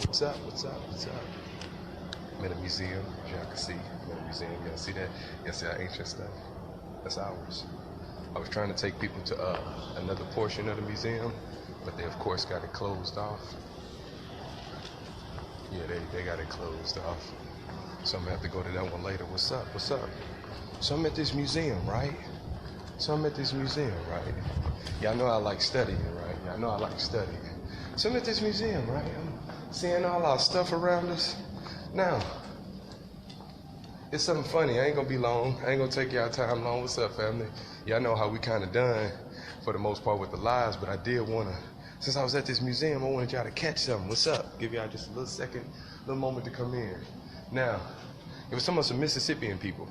What's up? What's up? What's up? I'm in a museum, as y'all can see. I'm in a museum. Y'all see that? Y'all see that ancient stuff? That's ours. I was trying to take people to another portion of the museum, but they of course got it closed off. Yeah, they got it closed off. So I'm gonna have to go to that one later. What's up? What's up? So I'm at this museum, right? Y'all know I like studying, right? Y'all know I like studying. So I'm at this museum, right? I'm seeing all our stuff around us. Now, it's something funny. I ain't gonna be long. I ain't gonna take y'all time long. What's up, family? Y'all know how we kind of done for the most part with the lives, but I did wanna, since I was at this museum, I wanted y'all to catch something. What's up? Give y'all just a little second, little moment to come in. Now, it was some Mississippian people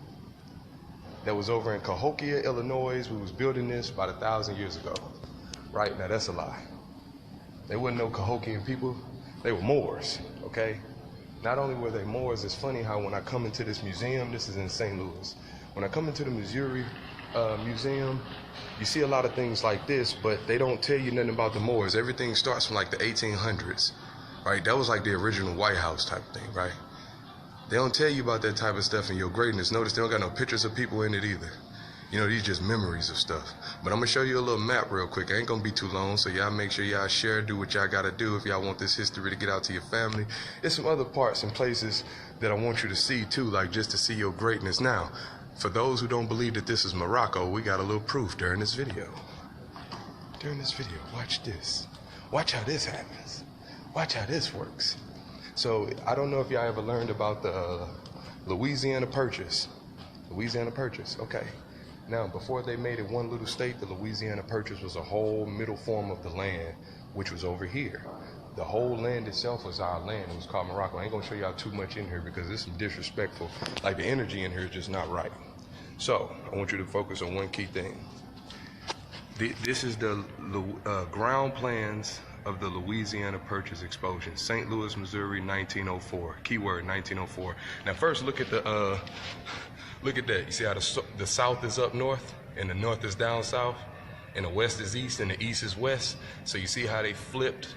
that was over in Cahokia, Illinois. We was building this about 1,000 years ago. Right? Now that's a lie. They wasn't no Cahokian people. They were Moors, okay? Not only were they Moors, it's funny how when I come into this museum, this is in St. Louis, when I come into the Missouri Museum, you see a lot of things like this, but they don't tell you nothing about the Moors. Everything starts from like the 1800s, right? That was like the original White House type thing, right? They don't tell you about that type of stuff in your greatness. Notice they don't got no pictures of people in it either. You know, these just memories of stuff. But I'm gonna show you a little map real quick. It ain't gonna be too long, so y'all make sure y'all share, do what y'all gotta do if y'all want this history to get out to your family. There's some other parts and places that I want you to see too, like just to see your greatness. Now, for those who don't believe that this is Morocco, we got a little proof during this video. Watch this. Watch how this happens. Watch how this works. So, I don't know if y'all ever learned about the Louisiana Purchase. Okay. Now, before they made it one little state, the Louisiana Purchase was a whole middle form of the land, which was over here. The whole land itself was our land. It was called Morocco. I ain't gonna show y'all too much in here because it's some disrespectful. Like the energy in here is just not right. So, I want you to focus on one key thing. This is the ground plans of the Louisiana Purchase explosion, St. Louis, Missouri, 1904. Keyword 1904. Now first look at that. You see how the south is up north and the north is down south and the west is east and the east is west. So you see how they flipped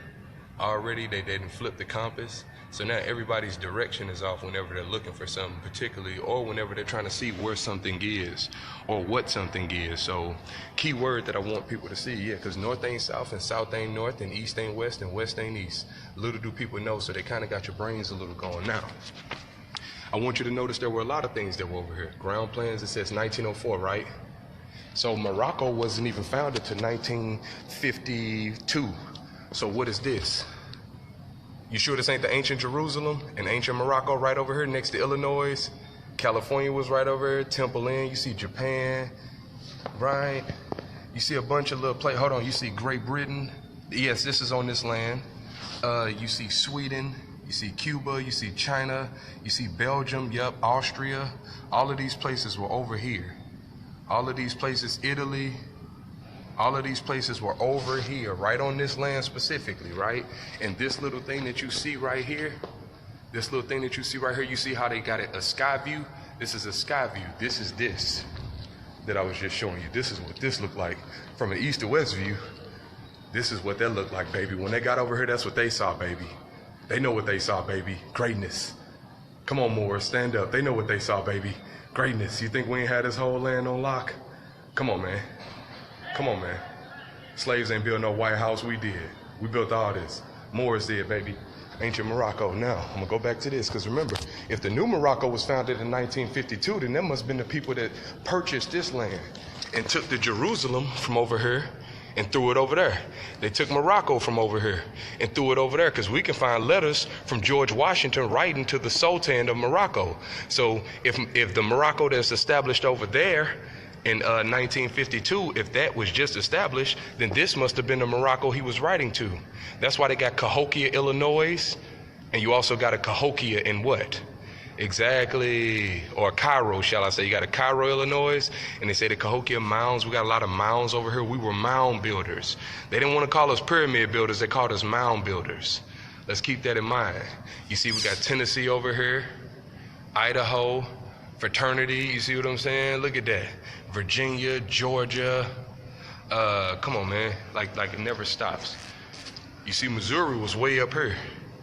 already? They didn't flip the compass. So now everybody's direction is off whenever they're looking for something particularly, or whenever they're trying to see where something is or what something is. So key word that I want people to see, yeah, because north ain't south and south ain't north and east ain't west and west ain't east. Little do people know, so they kind of got your brains a little going. Now, I want you to notice there were a lot of things that were over here. Ground plans, it says 1904, right? So Morocco wasn't even founded till 1952. So what is this? You sure this ain't the ancient Jerusalem and ancient Morocco right over here next to Illinois? California was right over here, Temple Inn. You see Japan, right? You see a bunch of little places. Hold on, you see Great Britain. Yes, this is on this land. You see Sweden, you see Cuba, you see China, you see Belgium, yup, Austria. All of these places were over here. All of these places, Italy, all of these places were over here, right on this land specifically, right? And this little thing that you see right here, you see how they got it a sky view? This is a sky view. This is this that I was just showing you. This is what this looked like from an east to west view. This is what that looked like, baby. When they got over here, that's what they saw, baby. They know what they saw, baby. Greatness. Come on, Moors, stand up. They know what they saw, baby. Greatness. You think we ain't had this whole land on lock? Come on, man. Slaves ain't built no White House, we did. We built all this. Moors did, baby. Ancient Morocco. Now, I'm gonna go back to this, because remember, if the new Morocco was founded in 1952, then that must have been the people that purchased this land and took the Jerusalem from over here and threw it over there. They took Morocco from over here and threw it over there, because we can find letters from George Washington writing to the Sultan of Morocco. So if the Morocco that's established over there in 1952, if that was just established, then this must have been the Morocco he was writing to. That's why they got Cahokia, Illinois, and you also got a Cahokia in what? Exactly, or Cairo, shall I say. You got a Cairo, Illinois, and they say the Cahokia mounds. We got a lot of mounds over here. We were mound builders. They didn't want to call us pyramid builders. They called us mound builders. Let's keep that in mind. You see, we got Tennessee over here, Idaho, fraternity, you see what I'm saying? Look at that. Virginia, Georgia. Come on, man. Like it never stops. You see, Missouri was way up here.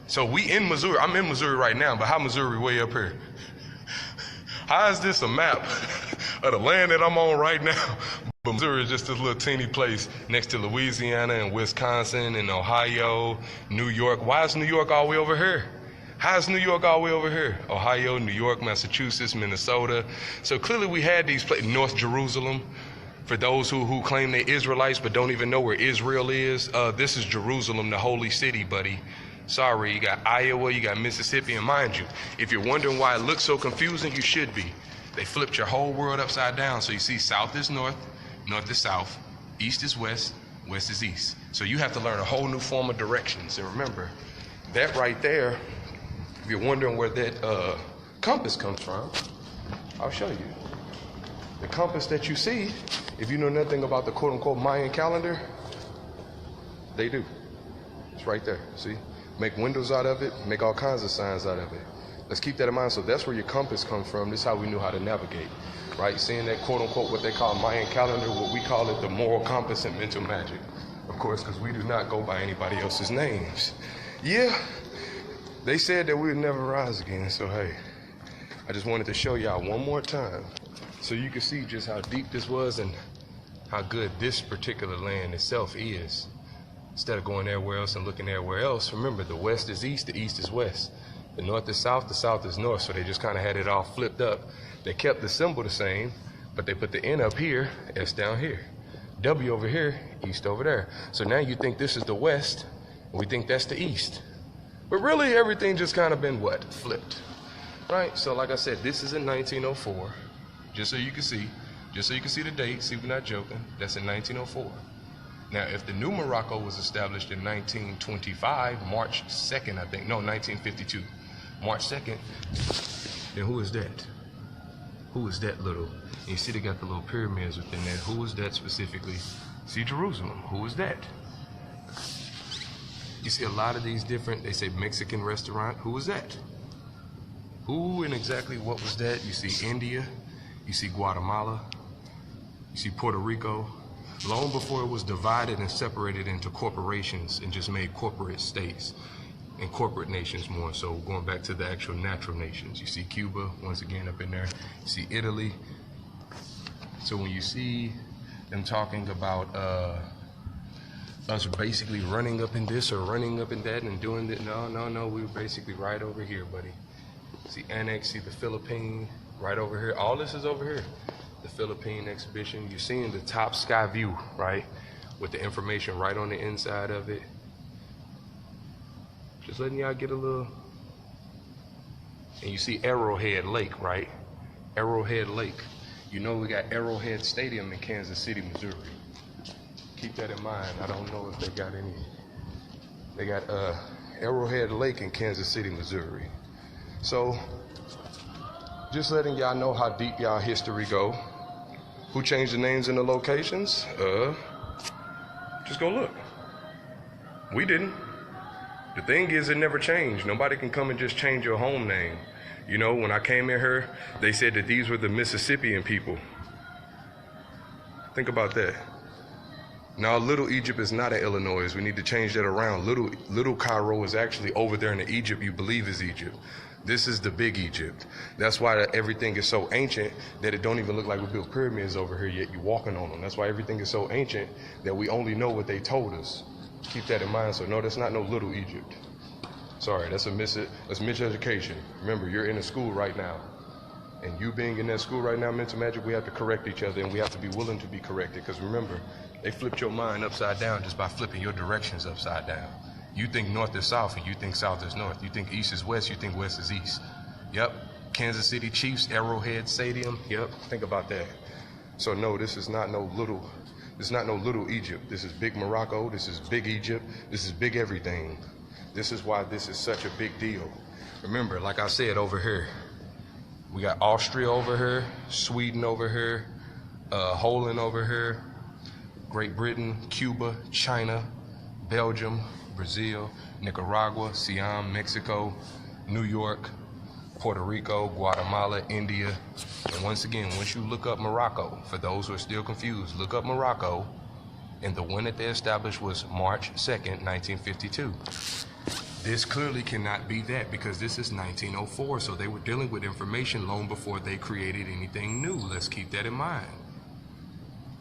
So we in Missouri. I'm in Missouri right now, but how Missouri way up here? How is this a map of the land that I'm on right now? But Missouri is just this little teeny place next to Louisiana and Wisconsin and Ohio, New York. Why is New York all the way over here? How is New York all the way over here? Ohio, New York, Massachusetts, Minnesota. So clearly we had these places. North Jerusalem. For those who claim they're Israelites but don't even know where Israel is, this is Jerusalem, the holy city, buddy. Sorry, you got Iowa, you got Mississippi, and mind you, if you're wondering why it looks so confusing, you should be. They flipped your whole world upside down. So you see south is north, north is south, east is west, west is east. So you have to learn a whole new form of directions. And remember, that right there, if you're wondering where that compass comes from, I'll show you. The compass that you see, if you know nothing about the quote-unquote Mayan calendar, they do. It's right there, see? Make windows out of it, make all kinds of signs out of it. Let's keep that in mind. So that's where your compass comes from. This is how we knew how to navigate, right? Seeing that quote-unquote what they call Mayan calendar, what we call it the moral compass and mental magic. Of course, because we do not go by anybody else's names. Yeah, they said that we would never rise again, so hey, I just wanted to show y'all one more time so you can see just how deep this was and how good this particular land itself is. Instead of going everywhere else and looking everywhere else, remember the west is east, the east is west. The north is south, the south is north, so they just kind of had it all flipped up. They kept the symbol the same, but they put the N up here, S down here. W over here, east over there. So now you think this is the west, and we think that's the east. But really everything just kind of been what? Flipped, right? So like I said, this is in 1904, just so you can see the date, see we're not joking, that's in 1904. Now, if the new Morocco was established in 1925, March 2nd, I think, no, 1952, March 2nd, then who is that? Who is that little? And you see they got the little pyramids within there. Who is that specifically? See Jerusalem, who is that? You see a lot of these different, they say Mexican restaurant, who is that? Who and exactly what was that? You see India, you see Guatemala, you see Puerto Rico. Long before it was divided and separated into corporations and just made corporate states and corporate nations more. So going back to the actual natural nations, you see Cuba once again up in there. You see Italy. So when you see them talking about us basically running up in this or running up in that and doing that, no, we were basically right over here, buddy. See Annex, see the Philippines, right over here. All this is over here. The Philippine exhibition, you're seeing the top sky view, right? With the information right on the inside of it. Just letting y'all get a little. And you see Arrowhead Lake, right? Arrowhead Lake. You know we got Arrowhead Stadium in Kansas City, Missouri. Keep that in mind. I don't know if they got any. They got Arrowhead Lake in Kansas City, Missouri. So just letting y'all know how deep y'all history go. Who changed the names and the locations? Just go look. We didn't. The thing is, it never changed. Nobody can come and just change your home name. You know, when I came in here, they said that these were the Mississippian people. Think about that. Now, Little Egypt is not in Illinois. We need to change that around. Little Cairo is actually over there in the Egypt you believe is Egypt. This is the big Egypt. That's why everything is so ancient that it don't even look like we built pyramids over here yet you're walking on them. That's why everything is so ancient that we only know what they told us. Keep that in mind. So no, that's not no Little Egypt. Sorry, that's miseducation. Remember, you're in a school right now. And you being in that school right now, mental magic, we have to correct each other and we have to be willing to be corrected. Because remember, they flipped your mind upside down just by flipping your directions upside down. You think north is south and you think south is north. You think east is west, you think west is east. Yep. Kansas City Chiefs, Arrowhead Stadium. Yep. Think about that. So no, this is not no little Egypt. This is big Morocco. This is big Egypt. This is big everything. This is why this is such a big deal. Remember, like I said over here, we got Austria over here, Sweden over here, Holland over here, Great Britain, Cuba, China, Belgium, Brazil, Nicaragua, Siam, Mexico, New York, Puerto Rico, Guatemala, India. And once again, once you look up Morocco, for those who are still confused, look up Morocco, and the one that they established was March 2nd, 1952. This clearly cannot be that because this is 1904, so they were dealing with information long before they created anything new. Let's keep that in mind.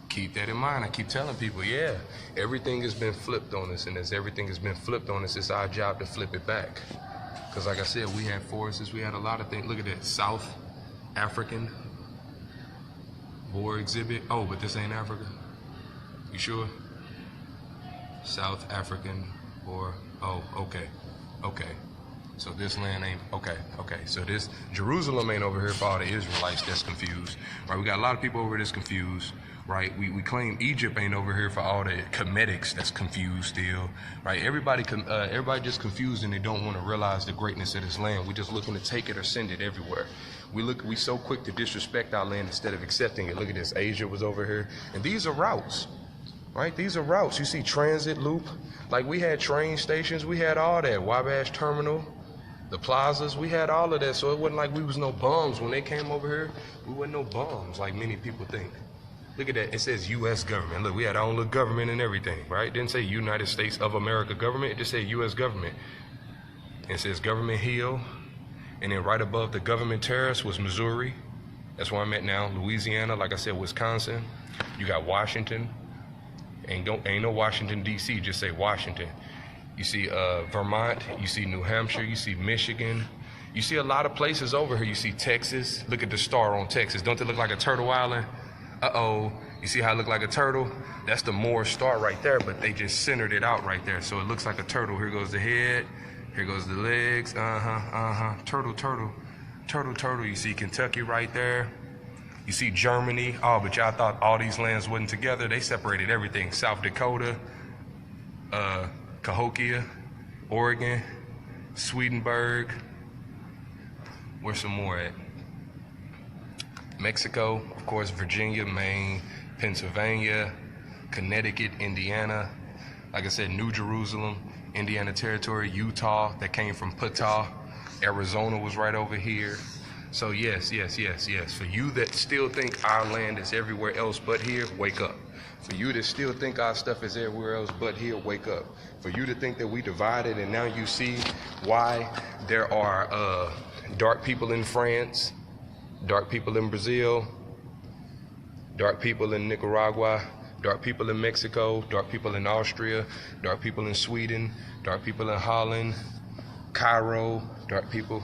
Keep that in mind. I keep telling people, yeah, everything has been flipped on us, and as everything has been flipped on us, it's our job to flip it back. Because like I said, we had forests, we had a lot of things. Look at that, South African boar exhibit. Oh, but this ain't Africa? You sure? South African boar. Oh, okay. Okay. So this land ain't, okay. So this, Jerusalem ain't over here for all the Israelites that's confused, right? We got a lot of people over here that's confused, right? We claim Egypt ain't over here for all the Cometics that's confused still, right? Everybody just confused and they don't want to realize the greatness of this land. We just looking to take it or send it everywhere. We so quick to disrespect our land instead of accepting it. Look at this, Asia was over here, and these are routes. Right, these are routes. You see transit loop, like we had train stations, we had all that. Wabash Terminal, the plazas, we had all of that. So it wasn't like we was no bums when they came over here. We wasn't no bums like many people think. Look at that, it says U.S. government. Look, we had our own little government and everything, right? It didn't say United States of America government, it just said U.S. government. And it says Government Hill, and then right above the government terrace was Missouri. That's where I'm at now. Louisiana, like I said, Wisconsin. You got Washington. Ain't no Washington, D.C., just say Washington. You see Vermont, you see New Hampshire, you see Michigan. You see a lot of places over here. You see Texas. Look at the star on Texas. Don't it look like a turtle island? Uh-oh. You see how it look like a turtle? That's the Moorish star right there, but they just centered it out right there. So it looks like a turtle. Here goes the head. Here goes the legs. Turtle. You see Kentucky right there. You see Germany. Oh, but y'all thought all these lands wasn't together. They separated everything. South Dakota, Cahokia, Oregon, Swedenborg. Where's some more at? Mexico, of course, Virginia, Maine, Pennsylvania, Connecticut, Indiana. Like I said, New Jerusalem, Indiana Territory, Utah, that came from Putah. Arizona was right over here. So yes. For you that still think our land is everywhere else but here, wake up. For you that still think our stuff is everywhere else but here, wake up. For you to think that we divided and now you see why there are dark people in France, dark people in Brazil, dark people in Nicaragua, dark people in Mexico, dark people in Austria, dark people in Sweden, dark people in Holland, Cairo, dark people.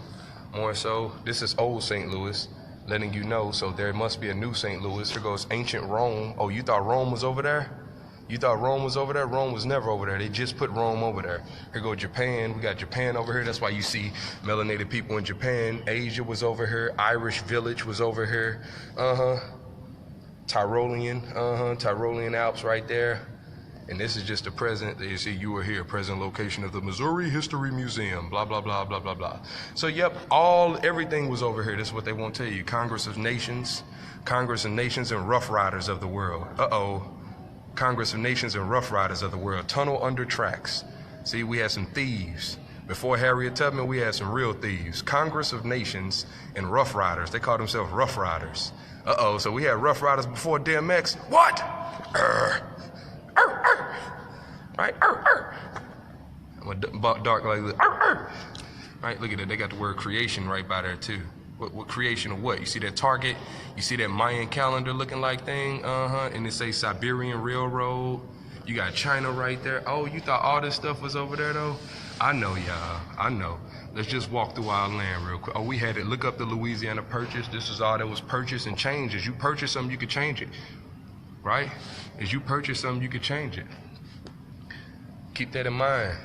More so, this is old St. Louis, letting you know, so there must be a new St. Louis. Here goes ancient Rome. Oh, you thought Rome was over there? You thought Rome was over there? Rome was never over there. They just put Rome over there. Here goes Japan. We got Japan over here. That's why you see melanated people in Japan. Asia was over here. Irish village was over here. Tyrolean Alps right there. And this is just the present, you see, you were here, present location of the Missouri History Museum, blah, blah, blah, blah, blah, blah. So, yep, everything was over here. This is what they won't tell you. Congress and Nations and Rough Riders of the world. Congress of Nations and Rough Riders of the world. Tunnel under tracks. See, we had some thieves. Before Harriet Tubman, we had some real thieves. Congress of Nations and Rough Riders. They called themselves Rough Riders. So we had Rough Riders before DMX. What? Right? I'm a dark like this. Right? Look at that. They got the word creation right by there too. What creation of what? You see that target? You see that Mayan calendar looking like thing? And it say Siberian Railroad. You got China right there. Oh, you thought all this stuff was over there though? I know, y'all. I know. Let's just walk through our land real quick. Oh, we had it. Look up the Louisiana Purchase. This is all that was purchased and changed. As you purchase something, you could change it. Right? As you purchase something, you could change it. Keep that in mind.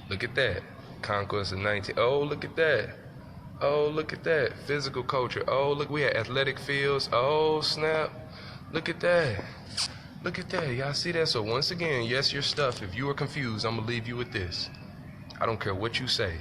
Look at that. Conquest of 19. Oh, look at that. Oh, look at that. Physical culture. Oh, look, we had athletic fields. Oh, snap. Look at that. Look at that. Y'all see that? So once again, yes, your stuff. If you are confused, I'm going to leave you with this. I don't care what you say.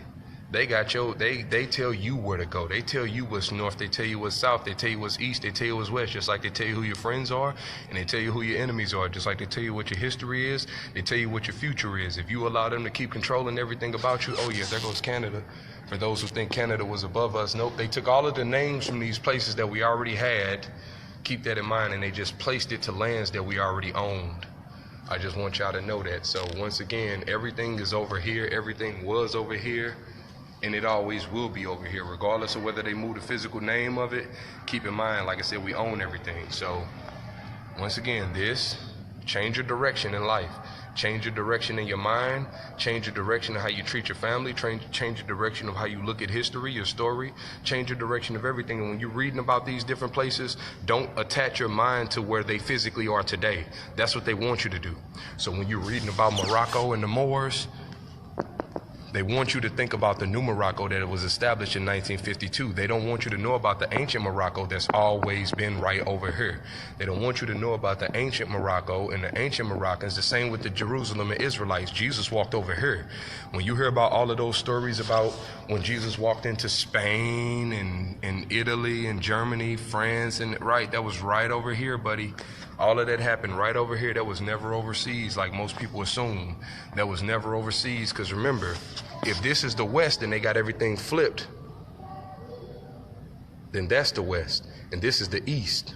They got they tell you where to go. They tell you what's north. They tell you what's south. They tell you what's east. They tell you what's west. Just like they tell you who your friends are, and they tell you who your enemies are. Just like they tell you what your history is. They tell you what your future is. If you allow them to keep controlling everything about you, oh yeah, there goes Canada. For those who think Canada was above us, nope. They took all of the names from these places that we already had. Keep that in mind, and they just placed it to lands that we already owned. I just want y'all to know that. So once again, everything is over here. Everything was over here, and it always will be over here, regardless of whether they move the physical name of it. Keep in mind, like I said, we own everything. So once again, change your direction in life. Change your direction in your mind. Change your direction of how you treat your family. Change your direction of how you look at history, your story. Change your direction of everything. And when you're reading about these different places, don't attach your mind to where they physically are today. That's what they want you to do. So when you're reading about Morocco and the Moors, they want you to think about the new Morocco that was established in 1952. They don't want you to know about the ancient Morocco that's always been right over here. They don't want you to know about the ancient Morocco and the ancient Moroccans. The same with the Jerusalem and Israelites. Jesus walked over here. When you hear about all of those stories about when Jesus walked into Spain and Italy and Germany, France, and right, that was right over here, buddy. All of that happened right over here. That was never overseas like most people assume. That was never overseas, because remember, if this is the West and they got everything flipped, then that's the West, and this is the East.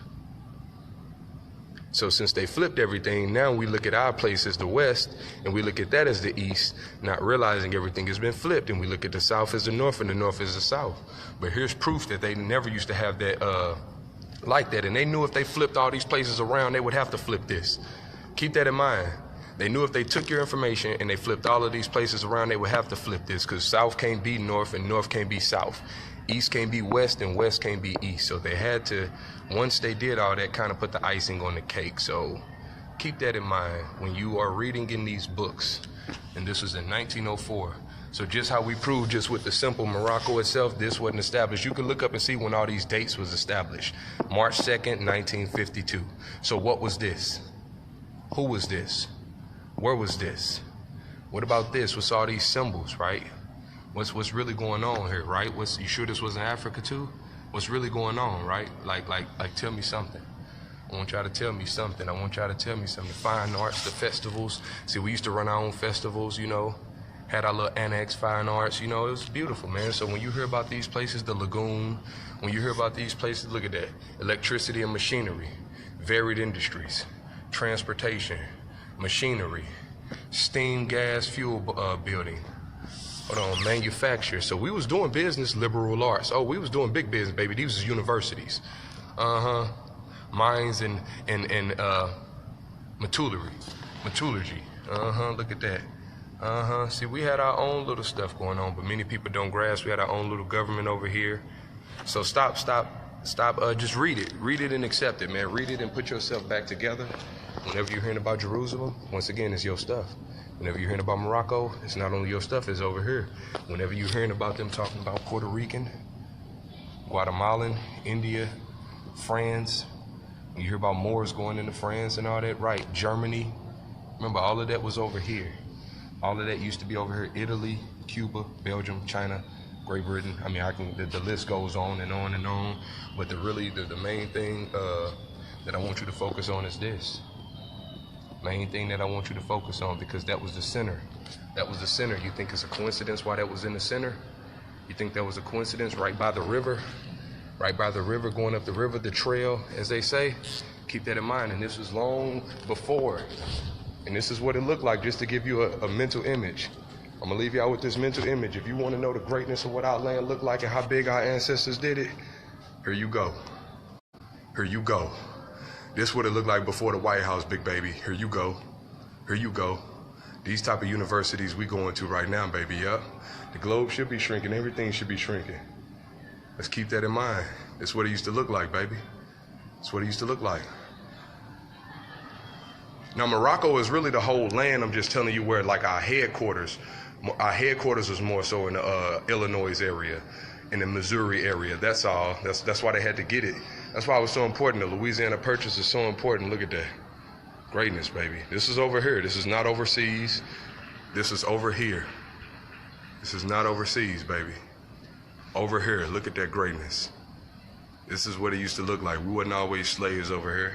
So since they flipped everything, now we look at our place as the West, and we look at that as the East, not realizing everything has been flipped, and we look at the South as the North, and the North as the South. But here's proof that they never used to have that like that, and they knew if they flipped all these places around, they would have to flip this. Keep that in mind. They knew if they took your information and they flipped all of these places around, they would have to flip this, because South can't be North and North can't be South. East can't be West and West can't be East. So they had to, once they did all that, kind of put the icing on the cake. So keep that in mind when you are reading in these books. And this was in 1904. So just how we proved just with the simple Morocco itself, this wasn't established. You can look up and see when all these dates was established. March 2nd, 1952. So what was this? Who was this? Where was this? What about this? What's all these symbols, right? What's really going on here, right? You sure this was in Africa too? What's really going on, right? Like, tell me something. I want y'all to tell me something. I want y'all to tell me something. The fine arts, the festivals. See, we used to run our own festivals, you know. Had our little annex fine arts, you know, it was beautiful, man. So when you hear about these places, the lagoon, when you hear about these places, look at that. Electricity and machinery, varied industries, transportation, machinery, steam, gas, fuel building, manufacture. So we was doing business, liberal arts. Oh, we was doing big business, baby. These was universities. Mines and metallurgy. Look at that. See, we had our own little stuff going on, but many people don't grasp. We had our own little government over here. So stop. Just read it. Read it and accept it, man. Read it and put yourself back together. Whenever you're hearing about Jerusalem, once again, it's your stuff. Whenever you're hearing about Morocco, it's not only your stuff, it's over here. Whenever you're hearing about them talking about Puerto Rican, Guatemalan, India, France, when you hear about Moors going into France and all that, right, Germany, remember all of that was over here. All of that used to be over here. Italy, Cuba, Belgium, China, Great Britain. I mean, the list goes on and on and on. But the main thing that I want you to focus on is this. Main thing that I want you to focus on, because that was the center. That was the center. You think it's a coincidence why that was in the center? You think that was a coincidence? Right by the river? Right by the river, going up the river, the trail, as they say? Keep that in mind. And this was long before. And this is what it looked like, just to give you a mental image. I'm going to leave y'all with this mental image. If you want to know the greatness of what our land looked like and how big our ancestors did it, here you go. Here you go. This is what it looked like before the White House, big baby. Here you go. Here you go. These type of universities we going to right now, baby, yup. The globe should be shrinking. Everything should be shrinking. Let's keep that in mind. This is what it used to look like, baby. That's what it used to look like. Now, Morocco is really the whole land. I'm just telling you where, like, our headquarters was more so in the Illinois area, in the Missouri area. That's all. That's why they had to get it. That's why it was so important. The Louisiana Purchase is so important. Look at that. Greatness, baby. This is over here. This is not overseas. This is over here. This is not overseas, baby. Over here. Look at that greatness. This is what it used to look like. We wasn't always slaves over here.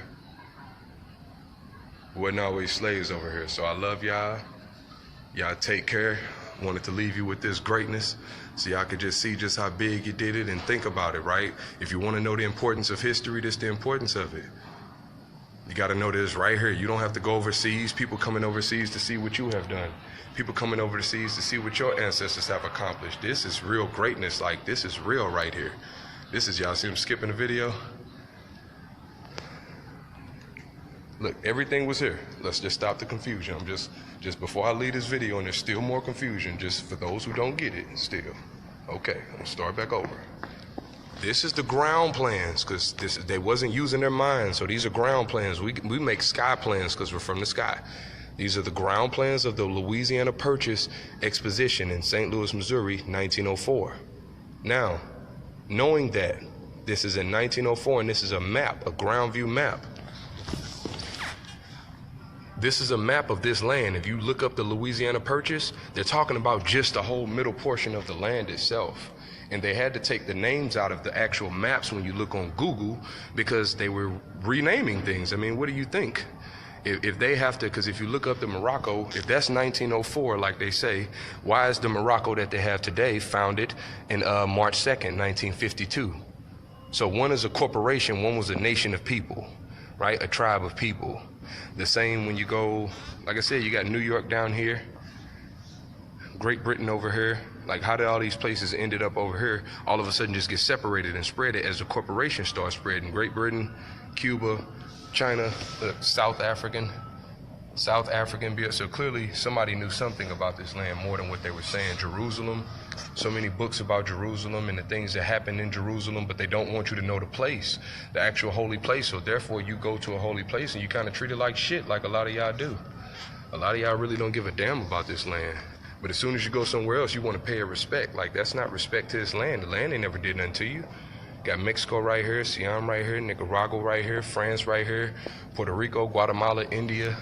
We wasn't always slaves over here. So I love y'all. Y'all take care. Wanted to leave you with this greatness so y'all could just see just how big you did it and think about it, right? If you want to know the importance of history, this is the importance of it. You got to know this right here. You don't have to go overseas. People coming overseas to see what you have done. People coming overseas to see what your ancestors have accomplished. This is real greatness. Like, this is real right here. This is, y'all see him skipping the video? Look, everything was here. Let's just stop the confusion. I'm just before I leave this video, and there's still more confusion, just for those who don't get it still. Okay, I'm gonna start back over. This is the ground plans, because they wasn't using their minds, so these are ground plans. We make sky plans because we're from the sky. These are the ground plans of the Louisiana Purchase Exposition in St. Louis, Missouri, 1904. Now, knowing that this is in 1904 and this is a map, a ground view map, this is a map of this land. If you look up the Louisiana Purchase, they're talking about just the whole middle portion of the land itself. And they had to take the names out of the actual maps when you look on Google because they were renaming things. I mean, what do you think? If they have to, because if you look up the Morocco, if that's 1904, like they say, why is the Morocco that they have today founded in March 2nd, 1952? So one is a corporation, one was a nation of people, right? A tribe of people. The same when you go, like I said, you got New York down here, Great Britain over here. Like, how did all these places ended up over here all of a sudden just get separated and spread it as the corporation starts spreading? Great Britain, Cuba, China, South African. So clearly somebody knew something about this land more than what they were saying. Jerusalem, so many books about Jerusalem and the things that happened in Jerusalem, but they don't want you to know the place, the actual holy place. So therefore you go to a holy place and you kind of treat it like shit, like a lot of y'all do. A lot of y'all really don't give a damn about this land. But as soon as you go somewhere else, you want to pay it respect. Like, that's not respect to this land. The land ain't never did nothing to you. Got Mexico right here, Siam right here, Nicaragua right here, France right here, Puerto Rico, Guatemala, India,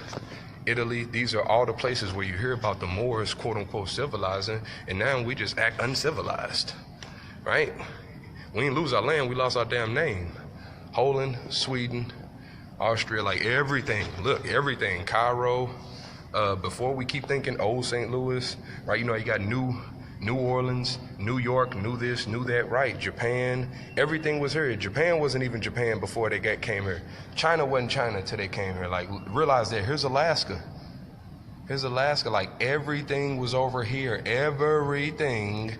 Italy. These are all the places where you hear about the Moors, quote unquote, civilizing, and now we just act uncivilized, right? We didn't lose our land, we lost our damn name. Holland, Sweden, Austria, like everything. Look, everything. Cairo. Before we keep thinking old St. Louis, right? You know, you got New Orleans, New York, knew this, knew that, right? Japan, everything was here. Japan wasn't even Japan before they came here. China wasn't China till they came here. Like, realize that here's Alaska. Here's Alaska, like everything was over here. Everything.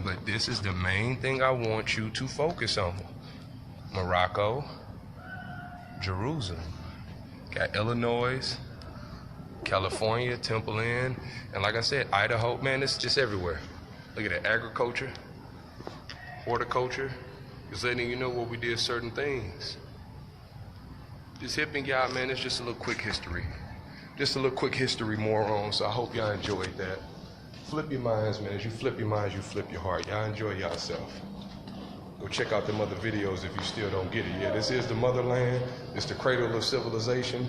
But this is the main thing I want you to focus on. Morocco, Jerusalem, got Illinois, California, Temple Inn, and like I said, Idaho. Man, it's just everywhere. Look at that, agriculture, horticulture, just letting you know where we did certain things. Just hipping y'all, man, it's just a little quick history. Just a little quick history more on, so I hope y'all enjoyed that. Flip your minds, man. As you flip your minds, you flip your heart. Y'all enjoy yourself. Go check out them other videos if you still don't get it. Yeah, this is the motherland. It's the cradle of civilization.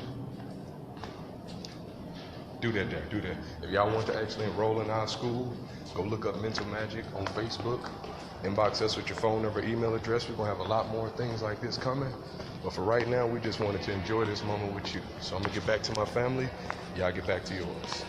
Do that there, do that. If y'all want to actually enroll in our school, go look up Mental Magic on Facebook. Inbox us with your phone number, email address. We're going to have a lot more things like this coming. But for right now, we just wanted to enjoy this moment with you. So I'm going to get back to my family. Y'all get back to yours.